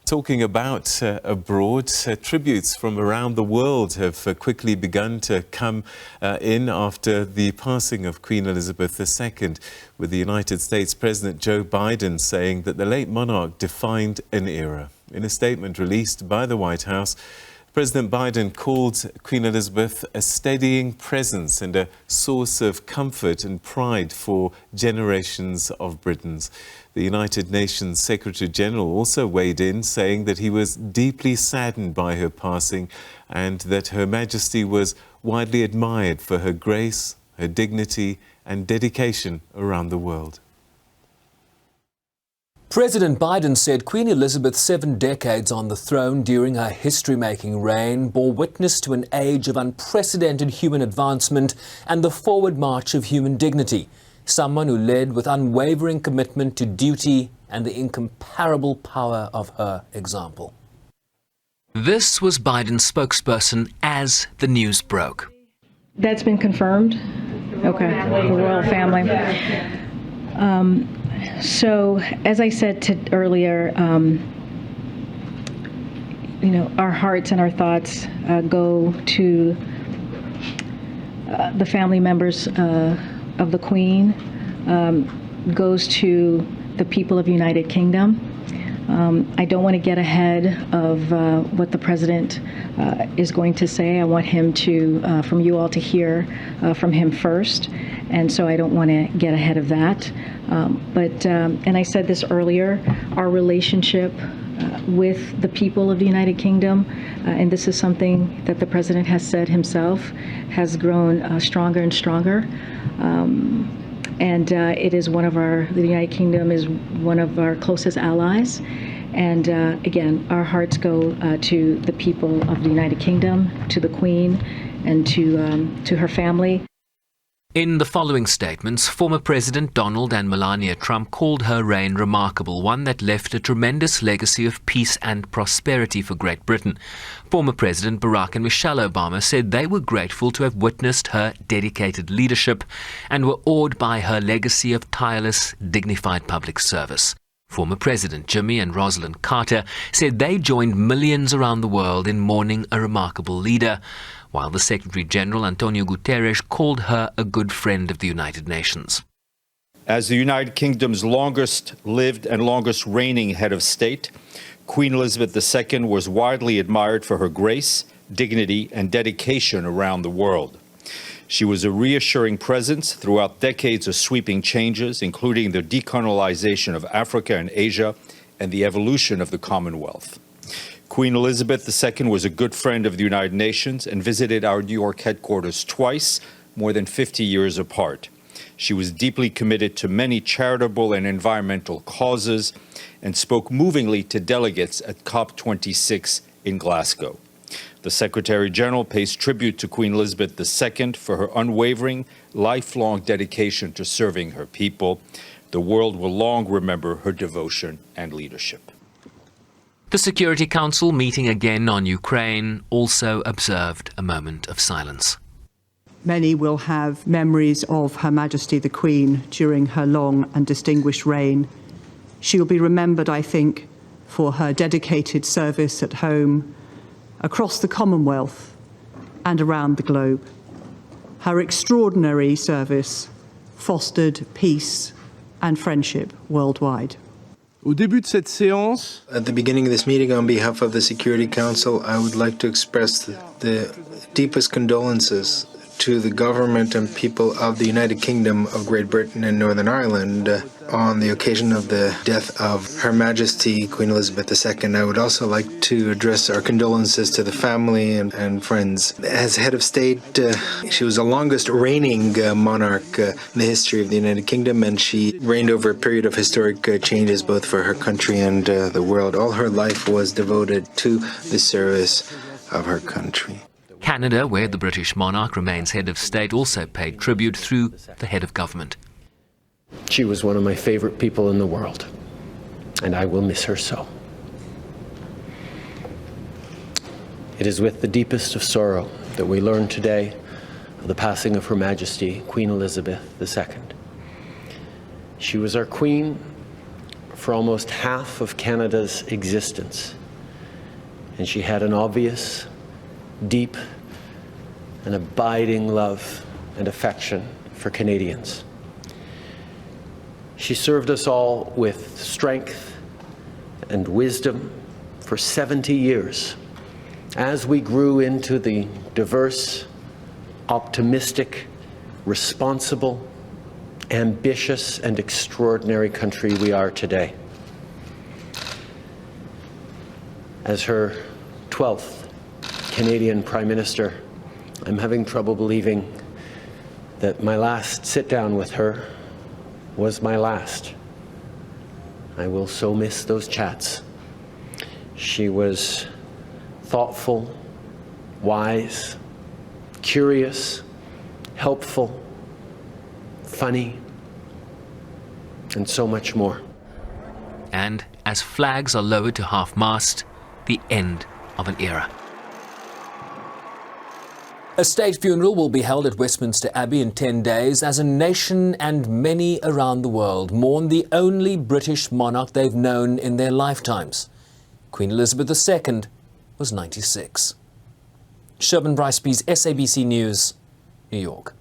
Talking about abroad, tributes from around the world have quickly begun to come in after the passing of Queen Elizabeth II, with the United States President Joe Biden saying that the late monarch defined an era. In a statement released by the White House, President Biden called Queen Elizabeth a steadying presence and a source of comfort and pride for generations of Britons. The United Nations Secretary General also weighed in, saying that he was deeply saddened by her passing and that Her Majesty was widely admired for her grace, her dignity and dedication around the world. President Biden said Queen Elizabeth's 7 decades on the throne during her history-making reign bore witness to an age of unprecedented human advancement and the forward march of human dignity. Someone who led with unwavering commitment to duty and the incomparable power of her example. This was Biden's spokesperson as the news broke. That's been confirmed. Okay, the royal family. So, as I said earlier, our hearts and our thoughts go to the family members of the Queen, goes to the people of the United Kingdom. I don't want to get ahead of what the President is going to say. I want him to, from you all, to hear from him first, and so I don't want to get ahead of that. And I said this earlier, our relationship with the people of the United Kingdom, and this is something that the President has said himself, has grown stronger and stronger. It is the United Kingdom is one of our closest allies. And again, our hearts go to the people of the United Kingdom, to the Queen, and to her family. In the following statements, former President Donald and Melania Trump called her reign remarkable, one that left a tremendous legacy of peace and prosperity for Great Britain. Former President Barack and Michelle Obama said they were grateful to have witnessed her dedicated leadership and were awed by her legacy of tireless, dignified public service. Former President Jimmy and Rosalind Carter said they joined millions around the world in mourning a remarkable leader, while the Secretary General Antonio Guterres called her a good friend of the United Nations. As the United Kingdom's longest-lived and longest-reigning head of state, Queen Elizabeth II was widely admired for her grace, dignity, and dedication around the world. She was a reassuring presence throughout decades of sweeping changes, including the decolonization of Africa and Asia and the evolution of the Commonwealth. Queen Elizabeth II was a good friend of the United Nations and visited our New York headquarters twice, more than 50 years apart. She was deeply committed to many charitable and environmental causes and spoke movingly to delegates at COP26 in Glasgow. The Secretary General pays tribute to Queen Elizabeth II for her unwavering, lifelong dedication to serving her people. The world will long remember her devotion and leadership. The Security Council, meeting again on Ukraine, also observed a moment of silence. Many will have memories of Her Majesty the Queen during her long and distinguished reign. She'll be remembered, I think, for her dedicated service at home, across the Commonwealth and around the globe. Her extraordinary service fostered peace and friendship worldwide. At the beginning of this meeting, on behalf of the Security Council, I would like to express the deepest condolences to the government and people of the United Kingdom of Great Britain and Northern Ireland on the occasion of the death of Her Majesty Queen Elizabeth II. I would also like to address our condolences to the family and friends. As head of state, she was the longest reigning monarch in the history of the United Kingdom, and she reigned over a period of historic changes both for her country and the world. All her life was devoted to the service of her country. Canada, where the British monarch remains head of state, also paid tribute through the head of government. She was one of my favorite people in the world, and I will miss her so. It is with the deepest of sorrow that we learn today of the passing of Her Majesty Queen Elizabeth II. She was our queen for almost half of Canada's existence. And she had an obvious, deep, and abiding love and affection for Canadians. She served us all with strength and wisdom for 70 years as we grew into the diverse, optimistic, responsible, ambitious, and extraordinary country we are today. As her 12th Canadian Prime Minister, I'm having trouble believing that my last sit-down with her was my last. I will so miss those chats. She was thoughtful, wise, curious, helpful, funny, and so much more. And as flags are lowered to half-mast, the end of an era. A state funeral will be held at Westminster Abbey in 10 days as a nation and many around the world mourn the only British monarch they've known in their lifetimes. Queen Elizabeth II was 96. Sherman Bryce-Pease, SABC News, New York.